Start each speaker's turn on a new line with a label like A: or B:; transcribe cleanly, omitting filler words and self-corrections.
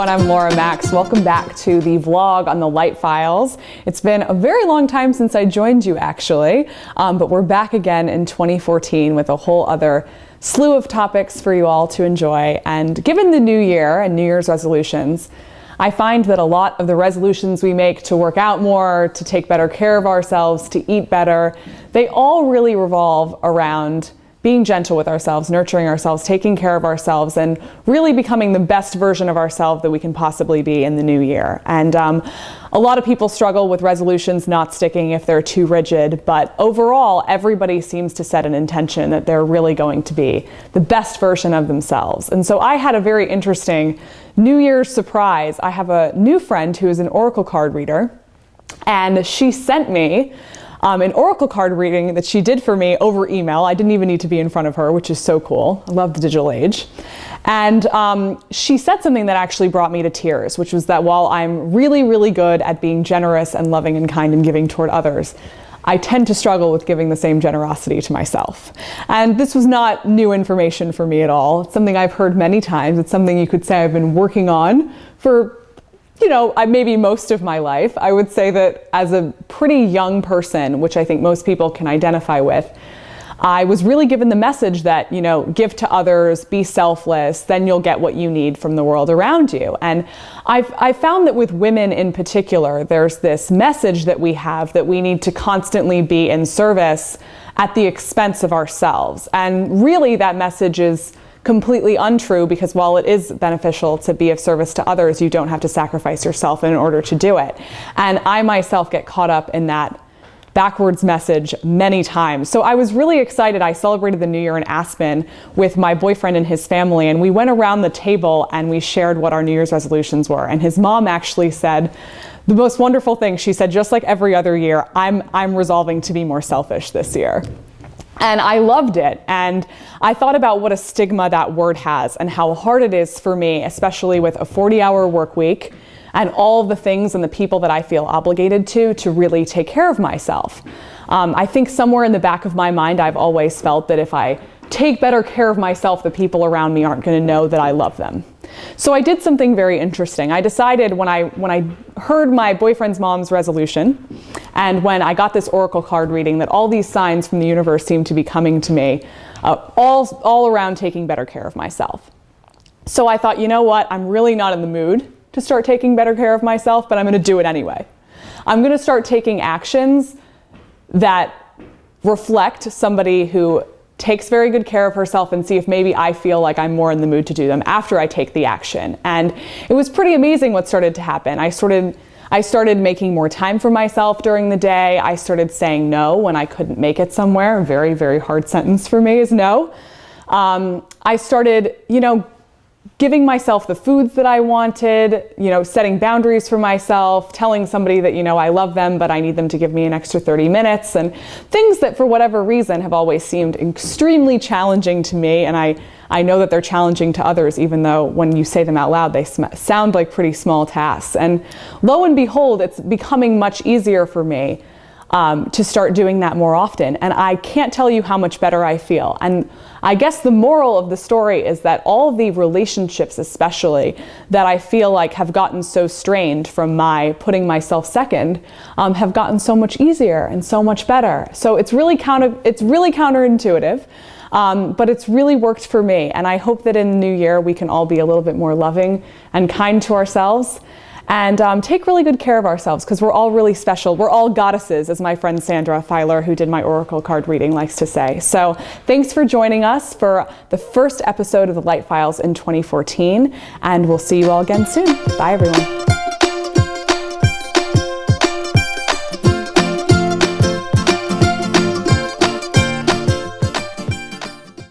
A: everyone, I'm Laura Max. Welcome back to the vlog on the Light Files. It's been a very long time since I joined you actually, but we're back again in 2014 with a whole other slew of topics for you all to enjoy. And given the new year and New Year's resolutions, I find that a lot of the resolutions we make to work out more, to take better care of ourselves, to eat better, they all really revolve around being gentle with ourselves, nurturing ourselves, taking care of ourselves, and really becoming the best version of ourselves that we can possibly be in the new year. And a lot of people struggle with resolutions not sticking if they're too rigid, but overall, everybody seems to set an intention that they're really going to be the best version of themselves. And so I had a very interesting New Year's surprise. I have a new friend who is an oracle card reader, and she sent me an oracle card reading that she did for me over email. I didn't even need to be in front of her, which is so cool. I love the digital age. And she said something that actually brought me to tears, which was that while I'm really, really good at being generous and loving and kind and giving toward others, I tend to struggle with giving the same generosity to myself. And this was not new information for me at all. It's something I've heard many times. It's something you could say I've been working on for maybe most of my life. I would say that as a pretty young person, which I think most people can identify with, I was really given the message that, give to others, be selfless, then you'll get what you need from the world around you. And I've found that with women in particular, there's this message that we have that we need to constantly be in service at the expense of ourselves. And really that message is completely untrue, because while it is beneficial to be of service to others, you don't have to sacrifice yourself in order to do it. And I myself get caught up in that backwards message many times. So I was really excited. I celebrated the New Year in Aspen with my boyfriend and his family, and we went around the table and we shared what our New Year's resolutions were. And his mom actually said the most wonderful thing. She said, just like every other year, I'm resolving to be more selfish this year. And I loved it. And I thought about what a stigma that word has and how hard it is for me, especially with a 40-hour work week and all the things and the people that I feel obligated to really take care of myself. I think somewhere in the back of my mind, I've always felt that if I take better care of myself, the people around me aren't going to know that I love them. So I did something very interesting. I decided when I heard my boyfriend's mom's resolution, and when I got this oracle card reading, that all these signs from the universe seemed to be coming to me, all around taking better care of myself. So I thought, you know what? I'm really not in the mood to start taking better care of myself, but I'm going to do it anyway. I'm going to start taking actions that reflect somebody who takes very good care of herself, and see if maybe I feel like I'm more in the mood to do them after I take the action. And it was pretty amazing what started to happen. I started making more time for myself during the day. I started saying no when I couldn't make it somewhere. A very, very hard sentence for me is no. I started, giving myself the foods that I wanted, setting boundaries for myself, telling somebody that, I love them, but I need them to give me an extra 30 minutes, and things that for whatever reason have always seemed extremely challenging to me. And I know that they're challenging to others, even though when you say them out loud, they sound like pretty small tasks. And lo and behold, it's becoming much easier for me to start doing that more often. And I can't tell you how much better I feel. And I guess the moral of the story is that all the relationships, especially, that I feel like have gotten so strained from my putting myself second, have gotten so much easier and so much better. So it's really counterintuitive, but it's really worked for me. And I hope that in the new year, we can all be a little bit more loving and kind to ourselves, and take really good care of ourselves, because we're all really special. We're all goddesses, as my friend Sandra Filer, who did my oracle card reading, likes to say. So thanks for joining us for the first episode of the Light Files in 2014, and we'll see you all again soon. Bye, everyone.